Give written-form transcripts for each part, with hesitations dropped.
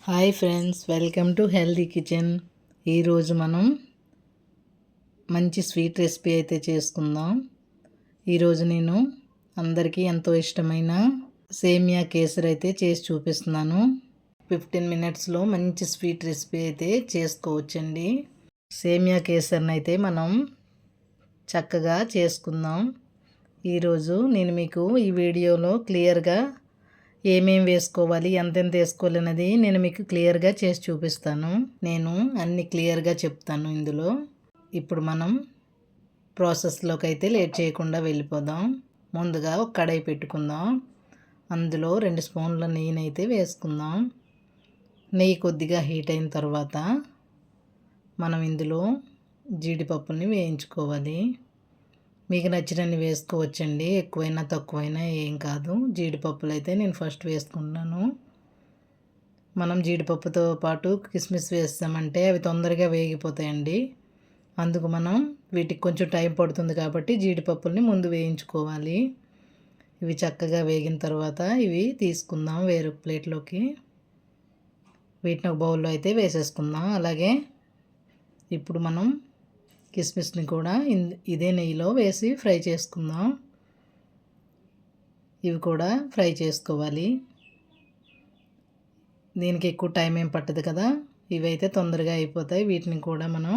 Hi friends, welcome to healthy kitchen. ఈరోజు మనం మంచి స్వీట్ రెసిపీ అయితే చేసుకుందాం. ఈరోజు నేను అందరికీ ఎంతో ఇష్టమైన సేమియా కేసరి అయితే చేసి చూపిస్తున్నాను. 15 మినిట్స్లో మంచి స్వీట్ రెసిపీ అయితే చేసుకోవచ్చండి. సేమియా కేసరిని అయితే మనం చక్కగా చేసుకుందాం. ఈరోజు నేను మీకు ఈ వీడియోలో క్లియర్గా ఏమేం వేసుకోవాలి, ఎంతెంత వేసుకోవాలి అనేది నేను మీకు క్లియర్గా చేసి చూపిస్తాను. నేను అన్ని క్లియర్గా చెప్తాను ఇందులో. ఇప్పుడు మనం ప్రాసెస్లోకి అయితే లేట్ చేయకుండా వెళ్ళిపోదాం. ముందుగా ఒక కడాయి పెట్టుకుందాం. అందులో 2 స్పూన్ల నెయ్యినైతే వేసుకుందాం. నెయ్యి కొద్దిగా హీట్ అయిన తర్వాత మనం ఇందులో జీడిపప్పుని వేయించుకోవాలి. మీకు నచ్చినన్ని వేసుకోవచ్చండి, ఎక్కువైనా తక్కువైనా ఏం కాదు. జీడిపప్పులు అయితే నేను ఫస్ట్ వేసుకుంటున్నాను. మనం జీడిపప్పుతో పాటు కిస్మిస్ వేస్తామంటే అవి తొందరగా వేగిపోతాయండి. అందుకు మనం వీటికి కొంచెం టైం పడుతుంది కాబట్టి జీడిపప్పుల్ని ముందు వేయించుకోవాలి. ఇవి చక్కగా వేగిన తర్వాత ఇవి తీసుకుందాం వేరొక ప్లేట్లోకి. వీటిని ఒక బౌల్లో అయితే వేసేసుకుందాం. అలాగే ఇప్పుడు మనం కిస్మిస్ని కూడా ఇదే నెయ్యిలో వేసి ఫ్రై చేసుకుందాం. ఇవి కూడా ఫ్రై చేసుకోవాలి. దీనికి ఎక్కువ టైం ఏం పట్టదు కదా, ఇవైతే తొందరగా అయిపోతాయి. వీటిని కూడా మనం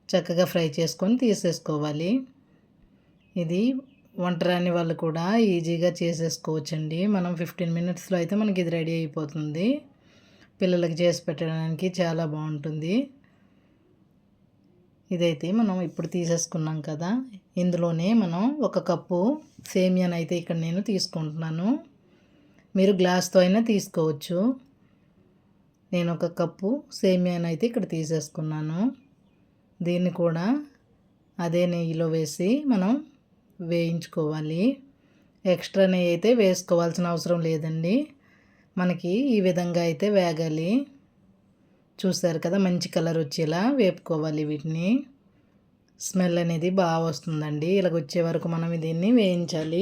చక్కగా ఫ్రై చేసుకొని తీసేసుకోవాలి. ఇది వంట రాని వాళ్ళు కూడా ఈజీగా చేసేసుకోవచ్చండి. మనం 15 మినిట్స్లో అయితే మనకి ఇది రెడీ అయిపోతుంది. పిల్లలకి చేసి పెట్టడానికి చాలా బాగుంటుంది. ఇదైతే మనం ఇప్పుడు తీసేసుకున్నాం కదా, ఇందులోనే మనం 1 కప్పు సేమియాని అయితే ఇక్కడ నేను తీసుకుంటున్నాను. మీరు గ్లాస్తో అయినా తీసుకోవచ్చు. నేను 1 కప్పు సేమియాని అయితే ఇక్కడ తీసేసుకున్నాను. దీన్ని కూడా అదే నెయ్యిలో వేసి మనం వేయించుకోవాలి. ఎక్స్ట్రా నెయ్యి అయితే వేసుకోవాల్సిన అవసరం లేదండి. మనకి ఈ విధంగా అయితే వేగాలి. చూసారు కదా, మంచి కలర్ వచ్చేలా వేపుకోవాలి. వీటిని స్మెల్ అనేది బాగా వస్తుందండి. ఇలాగ వచ్చే వరకు మనం దీన్ని వేయించాలి.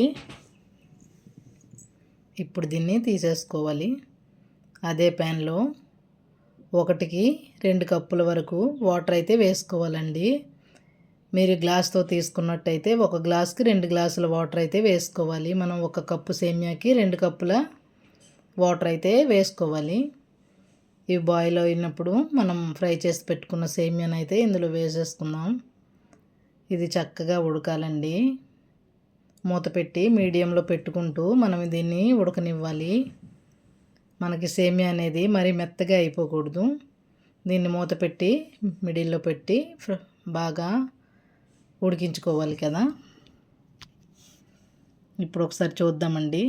ఇప్పుడు దీన్ని తీసేసుకోవాలి. అదే ప్యాన్లో 1కి 2 కప్పుల వరకు వాటర్ అయితే వేసుకోవాలండి. మీరు గ్లాస్తో తీసుకున్నట్టయితే 1 గ్లాస్కి 2 గ్లాసుల వాటర్ అయితే వేసుకోవాలి. మనం 1 కప్పు సేమియాకి 2 కప్పుల వాటర్ అయితే వేసుకోవాలి. ఇవి బాయిల్ అయినప్పుడు మనం ఫ్రై చేసి పెట్టుకున్న సేమియాని అయితే ఇందులో వేసేసుకుందాం. ఇది చక్కగా ఉడకాలండి. మూత పెట్టి మీడియంలో పెట్టుకుంటూ మనం దీన్ని ఉడకనివ్వాలి. మనకి సేమియా అనేది మరీ మెత్తగా అయిపోకూడదు. దీన్ని మూత పెట్టి మిడిల్లో పెట్టి బాగా ఉడికించుకోవాలి కదా. ఇప్పుడు ఒకసారి చూద్దామండి.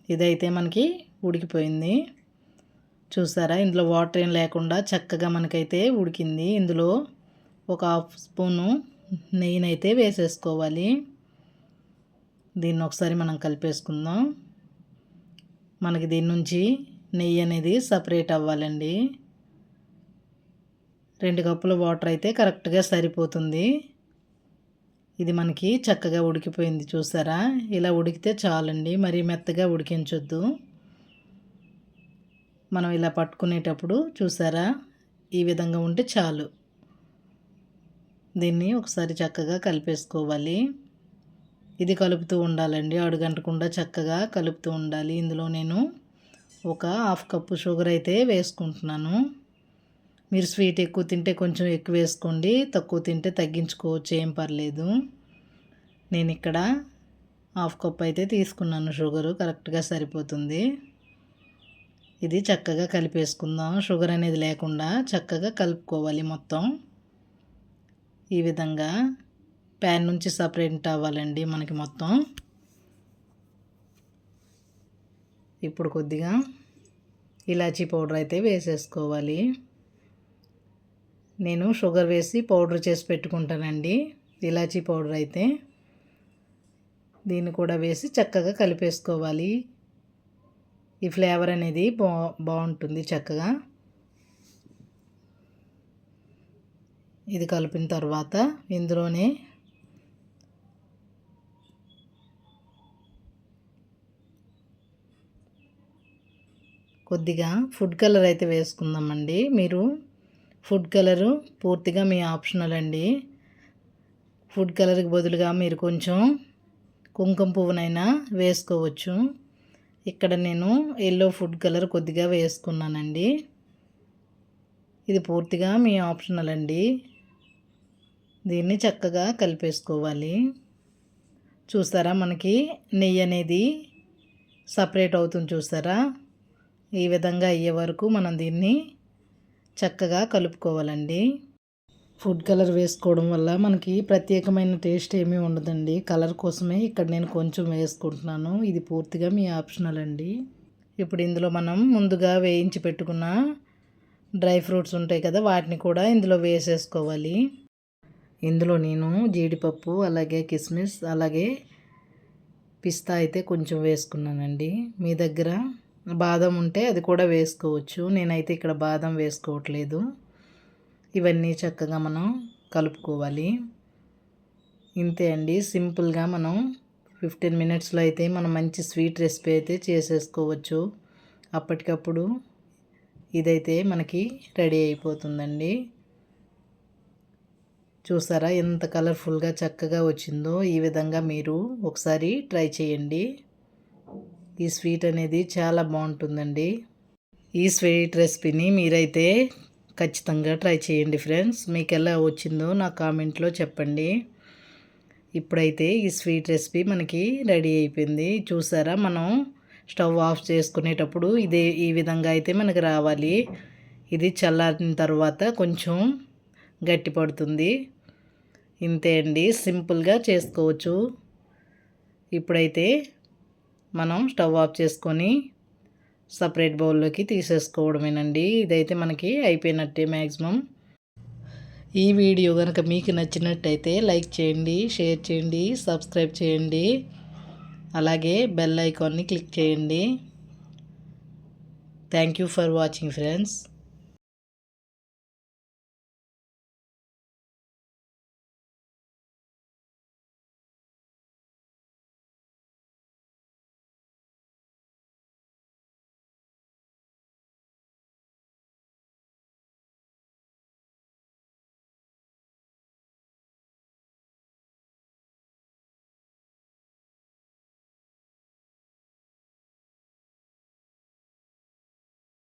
ఇదైతే మనకి ఉడికిపోయింది. చూసారా, ఇందులో వాటర్ ఏం లేకుండా చక్కగా మనకైతే ఉడికింది. ఇందులో 1/2 స్పూను నెయ్యినైతే వేసేసుకోవాలి. దీన్ని ఒకసారి మనం కలిపేసుకుందాం. మనకి దీని నుంచి నెయ్యి అనేది సపరేట్ అవ్వాలండి. 2 కప్పుల వాటర్ అయితే కరెక్ట్గా సరిపోతుంది. ఇది మనకి చక్కగా ఉడికిపోయింది. చూసారా, ఇలా ఉడికితే చాలండి, మరీ మెత్తగా ఉడికించొద్దు. మనం ఇలా పట్టుకునేటప్పుడు చూసారా, ఈ విధంగా ఉంటే చాలు. దీన్ని ఒకసారి చక్కగా కలిపేసుకోవాలి. ఇది కలుపుతూ ఉండాలండి, అడుగంటకుండా చక్కగా కలుపుతూ ఉండాలి. ఇందులో నేను 1/2 కప్పు షుగర్ అయితే వేసుకుంటున్నాను. మీరు స్వీట్ ఎక్కువ తింటే కొంచెం ఎక్కువ వేసుకోండి, తక్కువ తింటే తగ్గించుకోవచ్చు, ఏం పర్లేదు. నేను ఇక్కడ 1/2 కప్పు అయితే తీసుకున్నాను షుగరు, కరెక్ట్గా సరిపోతుంది. ఇది చక్కగా కలిపేసుకుందాం. షుగర్ అనేది లేకుండా చక్కగా కలుపుకోవాలి మొత్తం. ఈ విధంగా ప్యాన్ నుంచి సపరేట్ అవ్వాలండి మనకి మొత్తం. ఇప్పుడు కొద్దిగా ఇలాచీ పౌడర్ అయితే వేసేసుకోవాలి. నేను షుగర్ వేసి పౌడర్ చేసి పెట్టుకుంటానండి, ఇలాచీ పౌడర్ అయితే. దీన్ని కూడా వేసి చక్కగా కలిపేసుకోవాలి. ఈ ఫ్లేవర్ అనేది బాగుంటుంది చక్కగా. ఇది కలిపిన తర్వాత ఇందులోనే కొద్దిగా ఫుడ్ కలర్ అయితే వేసుకుందామండి. మీరు ఫుడ్ కలరు పూర్తిగా మీ ఆప్షనల్ అండి. ఫుడ్ కలర్కి బదులుగా మీరు కొంచెం కుంకుమ పువ్వునైనా వేసుకోవచ్చు. ఇక్కడ నేను ఎల్లో ఫుడ్ కలర్ కొద్దిగా వేసుకున్నానండి. ఇది పూర్తిగా మీ ఆప్షనల్ అండి. దీన్ని చక్కగా కలిపేసుకోవాలి. చూస్తారా మనకి నెయ్యి అనేది సపరేట్ అవుతుంది చూస్తారా? ఈ విధంగా అయ్యే వరకు మనం దీన్ని చక్కగా కలుపుకోవాలండి. ఫుడ్ కలర్ వేసుకోవడం వల్ల మనకి ప్రత్యేకమైన టేస్ట్ ఏమీ ఉండదండి. కలర్ కోసమే ఇక్కడ నేను కొంచెం వేసుకుంటున్నాను. ఇది పూర్తిగా మీ ఆప్షనల్ అండి. ఇప్పుడు ఇందులో మనం ముందుగా వేయించి పెట్టుకున్న డ్రై ఫ్రూట్స్ ఉంటాయి కదా, వాటిని కూడా ఇందులో వేసేసుకోవాలి. ఇందులో నేను జీడిపప్పు, అలాగే కిస్మిస్, అలాగే పిస్తా అయితే కొంచెం వేసుకున్నానండి. మీ దగ్గర బాదం ఉంటే అది కూడా వేసుకోవచ్చు. నేనైతే ఇక్కడ బాదం వేసుకోవట్లేదు. ఇవన్నీ చక్కగా మనం కలుపుకోవాలి. ఇంతే అండి, సింపుల్గా మనం 15 మినిట్స్లో అయితే మనం మంచి స్వీట్ రెసిపీ అయితే చేసేసుకోవచ్చు. అప్పటికప్పుడు ఇదైతే మనకి రెడీ అయిపోతుందండి. చూసారా ఎంత కలర్ఫుల్గా చక్కగా వచ్చిందో? ఈ విధంగా మీరు ఒకసారి ట్రై చేయండి. ఈ స్వీట్ అనేది చాలా బాగుంటుందండి. ఈ స్వీట్ రెసిపీని మీరైతే ఖచ్చితంగా ట్రై చేయండి ఫ్రెండ్స్. మీకు ఎలా వచ్చిందో నా కామెంట్లో చెప్పండి. ఇప్పుడైతే ఈ స్వీట్ రెసిపీ మనకి రెడీ అయిపోయింది. చూసారా, మనం స్టవ్ ఆఫ్ చేసుకునేటప్పుడు ఈ విధంగా అయితే మనకి రావాలి. ఇది చల్లారిన తర్వాత కొంచెం గట్టి పడుతుంది. ఇంతే అండి, సింపుల్గా చేసుకోవచ్చు. ఇప్పుడైతే మనం స్టవ్ ఆఫ్ చేసుకొని సపరేట్ బౌల్లోకి తీసేసుకోవడమేనండి. ఇదైతే మనకి అయిపోయినట్టే మ్యాక్సిమం. ఈ వీడియో కనుక మీకు నచ్చినట్టయితే లైక్ చేయండి, షేర్ చేయండి, సబ్స్క్రైబ్ చేయండి, అలాగే బెల్ ఐకాన్ని క్లిక్ చేయండి. Thank you for watching friends.